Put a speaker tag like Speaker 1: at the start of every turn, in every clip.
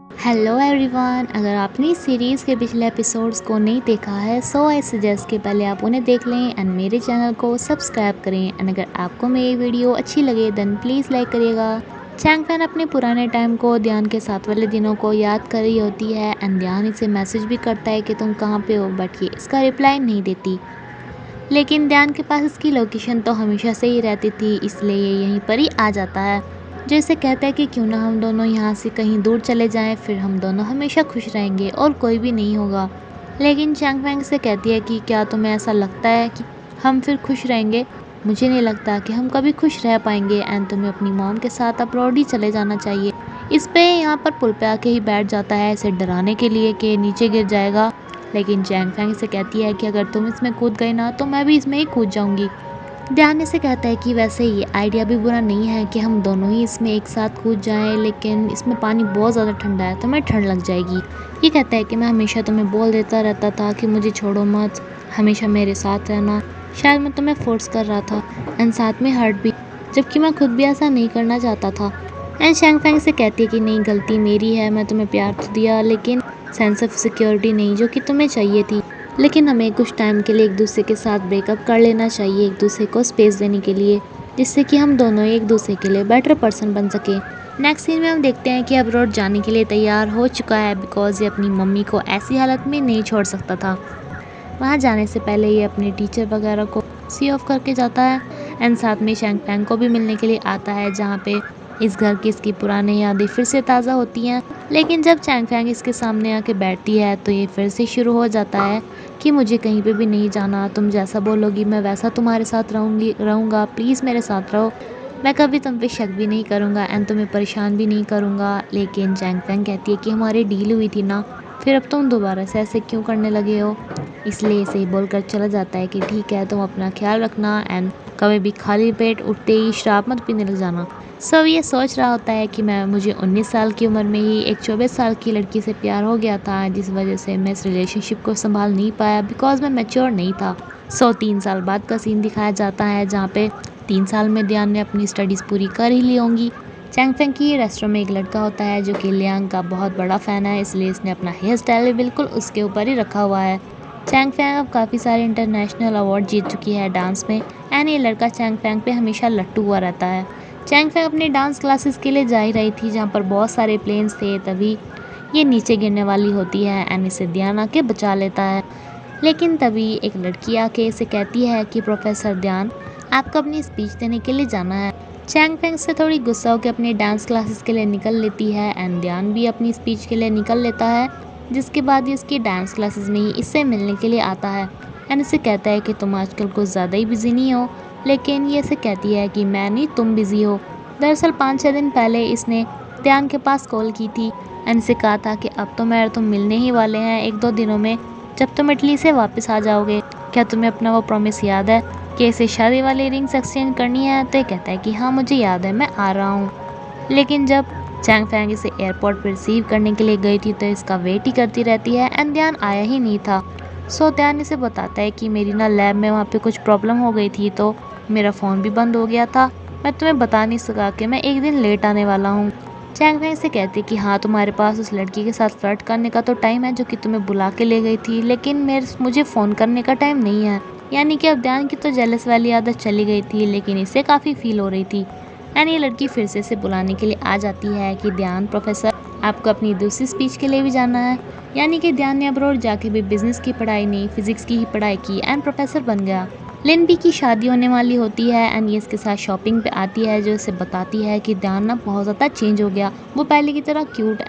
Speaker 1: Hello everyone, अगर आपने इस सीरीज़ के पिछले एपिसोड्स को नहीं देखा है सो आई सजेस्ट कि पहले आप उन्हें देख लें एंड मेरे चैनल को सब्सक्राइब करें। एंड अगर आपको मेरी वीडियो अच्छी लगे देन प्लीज़ लाइक करिएगा। चैंग फैन अपने पुराने टाइम को ध्यान के साथ वाले दिनों को याद कर रही होती है एंड ध्यान इसे मैसेज भी करता है कि तुम कहाँ पे हो, बट ये इसका रिप्लाई नहीं देती। लेकिन ध्यान के पास इसकी लोकेशन तो हमेशा से ही रहती थी, इसलिए ये यहीं पर ही आ जाता है, जो इसे कहता है कि क्यों ना हम दोनों यहाँ से कहीं दूर चले जाएं, फिर हम दोनों हमेशा खुश रहेंगे और कोई भी नहीं होगा। लेकिन चैंग फैंग से कहती है कि क्या तुम्हें ऐसा लगता है कि हम फिर खुश रहेंगे? मुझे नहीं लगता कि हम कभी खुश रह पाएंगे एंड तुम्हें अपनी मॉम के साथ अब्रॉड ही चले जाना चाहिए। इस पे यहाँ पर पुल पे आके ही बैठ जाता है इसे डराने के लिए कि नीचे गिर जाएगा। लेकिन चैंग फैंग से कहती है कि अगर तुम इसमें कूद गए ना तो मैं भी इसमें ही कूद जाऊंगी। ध्यान इसे कहता है कि वैसे ये आइडिया भी बुरा नहीं है कि हम दोनों ही इसमें एक साथ कूद जाएं, लेकिन इसमें पानी बहुत ज़्यादा ठंडा है तो मैं ठंड लग जाएगी। ये कहता है कि मैं हमेशा तुम्हें बोल देता रहता था कि मुझे छोड़ो मत, हमेशा मेरे साथ रहना। शायद मैं तुम्हें फोर्स कर रहा था एंड साथ में हर्ट भी, जबकि मैं खुद भी ऐसा नहीं करना चाहता था। एंड शैंग फैंग से कहती है कि नहीं, गलती मेरी है, मैं तुम्हें प्यार तो दिया लेकिन सेंस ऑफ सिक्योरिटी नहीं जो कि तुम्हें चाहिए थी। लेकिन हमें कुछ टाइम के लिए एक दूसरे के साथ ब्रेकअप कर लेना चाहिए, एक दूसरे को स्पेस देने के लिए, जिससे कि हम दोनों एक दूसरे के लिए बेटर पर्सन बन सके। नेक्स्ट सीन में हम देखते हैं कि अब्रॉड जाने के लिए तैयार हो चुका है बिकॉज ये अपनी मम्मी को ऐसी हालत में नहीं छोड़ सकता था। वहाँ जाने से पहले ये अपने टीचर वगैरह को सी ऑफ करके जाता है एंड साथ में शैंग फैंग को भी मिलने के लिए आता है, जहाँ पे इस घर की इसकी पुरानी यादें फिर से ताज़ा होती हैं। लेकिन जब चैंग फैंग इसके सामने आके बैठती है तो ये फिर से शुरू हो जाता है कि मुझे कहीं पे भी नहीं जाना, तुम जैसा बोलोगी मैं वैसा तुम्हारे साथ रहूँगा, प्लीज़ मेरे साथ रहो, मैं कभी तुम पे शक भी नहीं करूँगा एंड तुम्हें परेशान भी नहीं करूँगा। लेकिन चैंग फैंग कहती है कि हमारी डील हुई थी ना, फिर अब तुम दोबारा से ऐसे क्यों करने लगे हो? इसलिए इसे बोलकर चला जाता है कि ठीक है, तुम अपना ख्याल रखना एंड कभी भी खाली पेट उठते ही शराब मत पीने लग जाना। सब ये सोच रहा होता है कि मुझे 19 साल की उम्र में ही एक 24 साल की लड़की से प्यार हो गया था, जिस वजह से मैं इस रिलेशनशिप को संभाल नहीं पाया बिकॉज मैं मैच्योर नहीं था। 3 साल बाद का सीन दिखाया जाता है, जहाँ पे 3 साल में ध्यान ने अपनी स्टडीज़ पूरी कर ही ली होंगी। चैंग फैंग की रेस्टोरेंट में एक लड़का होता है जो कि लियांग का बहुत बड़ा फ़ैन है, इसलिए इसने अपना हेयर स्टाइल भी बिल्कुल उसके ऊपर ही रखा हुआ है। चैंग फैंग अब काफ़ी सारे इंटरनेशनल अवार्ड जीत चुकी है डांस में एंड ये लड़का चैंग फैंग पे हमेशा लट्टू हुआ रहता है। चैंग फैंग अपने डांस क्लासेस के लिए जा ही रही थी, जहाँ पर बहुत सारे प्लेन्स थे, तभी ये नीचे गिरने वाली होती है एंड इसे ध्यान आके बचा लेता है। लेकिन तभी एक लड़की आके इसे कहती है कि प्रोफेसर ध्यान, आपको अपनी स्पीच देने के लिए जाना है। चैंग फैंग से थोड़ी गुस्सा होकर अपने डांस क्लासेस के लिए निकल लेती है एंड ध्यान भी अपनी स्पीच के लिए निकल लेता है, जिसके बाद ये इसकी डांस क्लासेस में ही इससे मिलने के लिए आता है एंड इसे कहता है कि तुम आजकल कुछ ज़्यादा ही बिजी नहीं हो। लेकिन ये इसे कहती है कि मैं नहीं, तुम बिजी हो। दरअसल 5-6 दिन पहले इसने ध्यान के पास कॉल की थी एंड इसे कहा था कि अब तो मैं तुम मिलने ही वाले हैं 1-2 दिनों में, जब तुम इटली से वापस आ जाओगे। क्या तुम्हें अपना वो प्रॉमिस याद है कि इसे शादी वाली रिंग्स एक्सचेंज करनी है? तो ये कहता है कि हाँ मुझे याद है, मैं आ रहा हूँ। लेकिन जब चैंग फैंग इसे एयरपोर्ट पर रिसीव करने के लिए गई थी तो इसका वेट ही करती रहती है एंड ध्यान आया ही नहीं था। ध्यान इसे बताता है कि मेरी ना लैब में वहाँ पे कुछ प्रॉब्लम हो गई थी तो मेरा फ़ोन भी बंद हो गया था, मैं तुम्हें बता नहीं सका कि मैं एक दिन लेट आने वाला हूँ। चैंग फैंग से कहती कि हाँ तुम्हारे पास उस लड़की के साथ फ्लर्ट करने का तो टाइम है जो कि तुम्हें बुला के ले गई थी, लेकिन मुझे फ़ोन करने का टाइम नहीं है। यानी कि अब ध्यान की तो जेलस वाली आदत चली गई थी, लेकिन इसे काफ़ी फील हो रही थी एंड ये लड़की फिर से इसे बुलाने के लिए आ जाती है कि ध्यान प्रोफेसर, आपको अपनी दूसरी स्पीच के लिए भी जाना है। यानी कि ध्यान ने अब्रॉड जाके भी बिजनेस की पढ़ाई नहीं, फिजिक्स की ही पढ़ाई की एंड प्रोफेसर बन गया। लिन बी की शादी होने वाली होती है एंड ये इसके साथ शॉपिंग पे आती है, जो इसे बताती है कि ध्यान ना बहुत ज़्यादा चेंज हो गया, वो पहले की तरह क्यूट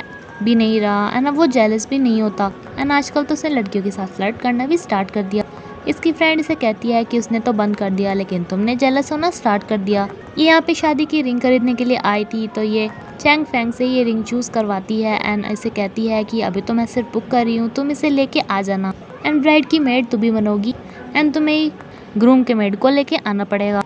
Speaker 1: भी नहीं रहा एंड अब वो जेलस भी नहीं होता एंड आजकल तो उसने लड़कियों के साथ फ्लर्ट करना भी स्टार्ट कर दिया। इसकी फ्रेंड इसे कहती है कि उसने तो बंद कर दिया लेकिन तुमने जेलस होना स्टार्ट कर दिया। ये यहाँ पे शादी की रिंग खरीदने के लिए आई थी तो ये चैंग फैंग से ये रिंग चूज़ करवाती है एंड इसे कहती है कि अभी तो मैं सिर्फ बुक कर रही हूँ, तुम इसे लेके आ जाना एंड ब्राइड की मेड तू भी बनोगी एंड तुम्हें ग्रूम के मेड को लेके आना पड़ेगा।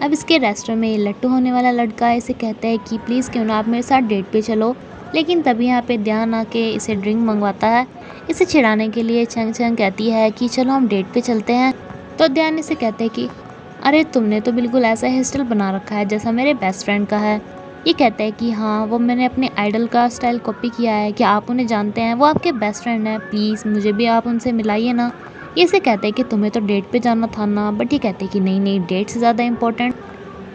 Speaker 1: अब इसके रेस्टोरेंट में ये लट्टू होने वाला लड़का इसे कहता है कि प्लीज़ क्यों ना आप मेरे साथ डेट पे चलो, लेकिन तभी यहाँ पे ध्यान आके इसे ड्रिंक मंगवाता है। इसे चिढ़ाने के लिए चैंग चैंग कहती है कि चलो हम डेट पे चलते हैं। तो ध्यान इसे कहते हैं कि अरे तुमने तो बिल्कुल ऐसा हेयर स्टाइल बना रखा है जैसा मेरे बेस्ट फ्रेंड का है। ये कहता है कि हाँ वो मैंने अपने आइडल का स्टाइल कॉपी किया है, क्या आप उन्हें जानते हैं, वो आपके बेस्ट फ्रेंड हैं, प्लीज़ मुझे भी आप उनसे मिलाइए ना। ये इसे कहता है कि तुम्हें तो डेट पे जाना था ना, बट ये कहते हैं कि नहीं नहीं, डेट से ज़्यादा इम्पोर्टेंट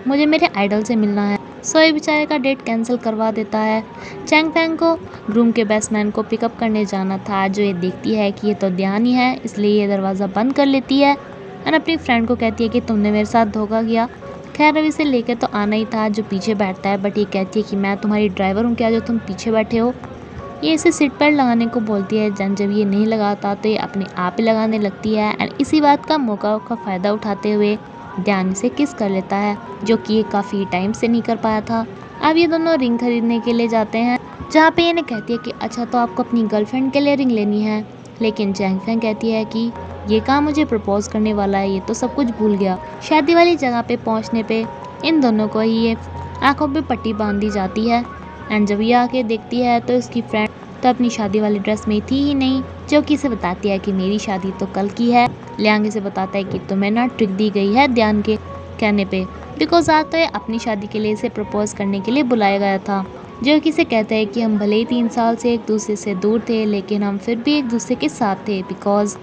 Speaker 1: मुझे मेरे आइडल से मिलना है। सो ये बेचारे का डेट कैंसिल करवा देता है। चैंग फैंग को ग्रूम के बेस्टमैन को पिकअप करने जाना था, जो ये देखती है कि ये तो ध्यान ही है, इसलिए ये दरवाज़ा बंद कर लेती है और अपनी फ्रेंड को कहती है कि तुमने मेरे साथ धोखा किया। खैर अब इसे लेकर तो आना ही था, जो पीछे बैठता है, बट ये कहती है कि मैं तुम्हारी ड्राइवर हूँ क्या जो तुम पीछे बैठे हो। ये इसे सीट बेल्ट लगाने को बोलती है, जब ये नहीं लगाता तो ये अपने आप ही लगाने लगती है एंड इसी बात का मौका का फ़ायदा उठाते हुए ध्यान से किस कर लेता है, जो कि ये काफ़ी टाइम से नहीं कर पाया था। अब ये दोनों रिंग खरीदने के लिए जाते हैं, जहाँ पे ये इन्हें कहती है कि अच्छा तो आपको अपनी गर्लफ्रेंड के लिए रिंग लेनी है, लेकिन चैंग फैंग कहती है कि ये कहाँ मुझे प्रपोज करने वाला है, ये तो सब कुछ भूल गया। शादी वाली जगह पे पहुँचने पे इन दोनों को ही ये आंखों पे पट्टी बांध दी जाती है एंड जब ये आके देखती है तो इसकी फ्रेंड तो अपनी शादी वाली ड्रेस में थी ही नहीं, जो कि इसे बताती है कि मेरी शादी तो कल की है। लियांग इसे बताता है कि तुम्हें ना ट्रिक दी गई है ध्यान के कहने पे, बिकॉज आज तो ये अपनी शादी के लिए इसे प्रपोज करने के लिए बुलाया गया था, जो कि इसे कहता है कि हम भले ही 3 साल से एक दूसरे से दूर थे, लेकिन हम फिर भी एक दूसरे के साथ थे, बिकॉज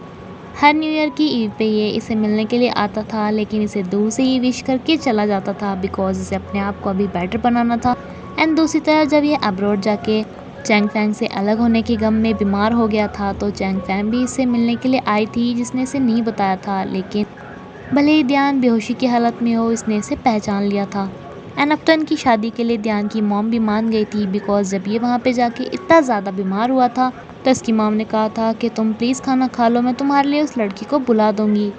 Speaker 1: हर न्यू ईयर की ईव पे ये इसे मिलने के लिए आता था, लेकिन इसे दूर से ही विश करके चला जाता था, बिकॉज इसे अपने आप को अभी बेटर बनाना था। एंड दूसरी तरफ जब ये अब्रॉड जाके चैंग फैंग से अलग होने के गम में बीमार हो गया था, तो चैंग फैंग भी इससे मिलने के लिए आई थी, जिसने इसे नहीं बताया था, लेकिन भले ही ध्यान बेहोशी की हालत में हो, इसने इसे पहचान लिया था। एंड अब तो इनकी शादी के लिए ध्यान की मॉम भी मान गई थी, बिकॉज जब ये वहाँ पे जाके इतना ज़्यादा बीमार हुआ था तो इसकी मॉम ने कहा था कि तुम प्लीज़ खाना खा लो, मैं तुम्हारे लिए उस लड़की को बुला दूँगी।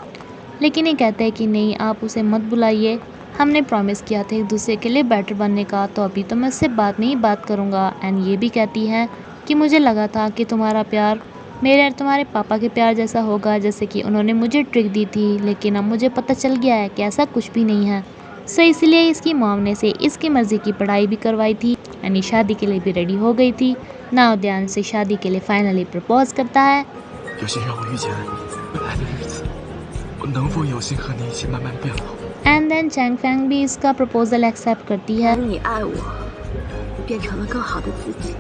Speaker 1: लेकिन ये कहते हैं कि नहीं आप उसे मत बुलाइए, हमने प्रॉमिस किया था एक दूसरे के लिए बेटर बनने का, तो अभी तो मैं उससे बाद में ही बात करूँगा। एंड ये भी कहती है कि मुझे लगा था कि तुम्हारा प्यार मेरे और तुम्हारे पापा के प्यार जैसा होगा, जैसे कि उन्होंने मुझे ट्रिक दी थी, लेकिन अब मुझे पता चल गया है कि ऐसा कुछ भी नहीं है। सो इसलिए इसकी मॉम ने से इसकी मर्ज़ी की पढ़ाई भी करवाई थी यानी शादी के लिए भी रेडी हो गई थी। नाउ ध्यान से शादी के लिए फाइनली प्रपोज करता है।
Speaker 2: 有幸让我遇见了你，未来的日子，我能否有幸和你一起慢慢变老？
Speaker 1: एंड देन चैंग फैंग भी इसका प्रपोजल एक्सेप्ट करती है।
Speaker 3: 你爱我，变成了更好的自己。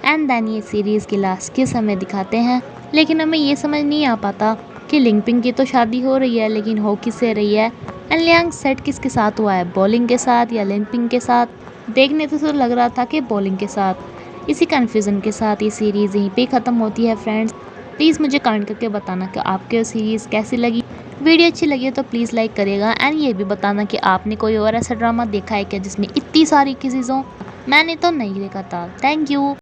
Speaker 1: एंड देन ये सीरीज़ की लास्ट किस हमें दिखाते हैं, लेकिन हमें ये समझ नहीं आ पाता कि लिंगपिंग की तो शादी हो रही है, लेकिन हो किससे रही है, एंड लियांग सेट किसके साथ हुआ है, बॉलिंग के साथ या लिंगपिंग के साथ। देखने से तो लग रहा था कि बॉलिंग के साथ। इसी कन्फ्यूज़न के साथ ये सीरीज़ यहीं पे ख़त्म होती है फ्रेंड्स। प्लीज़ मुझे कमेंट करके बताना कि आपको सीरीज़ कैसी लगी। वीडियो अच्छी लगी है तो प्लीज़ लाइक करेगा एंड ये भी बताना कि आपने कोई और ऐसा ड्रामा देखा है क्या जिसमें इतनी सारी केसेस हों। मैंने तो नहीं देखा था। Thank you.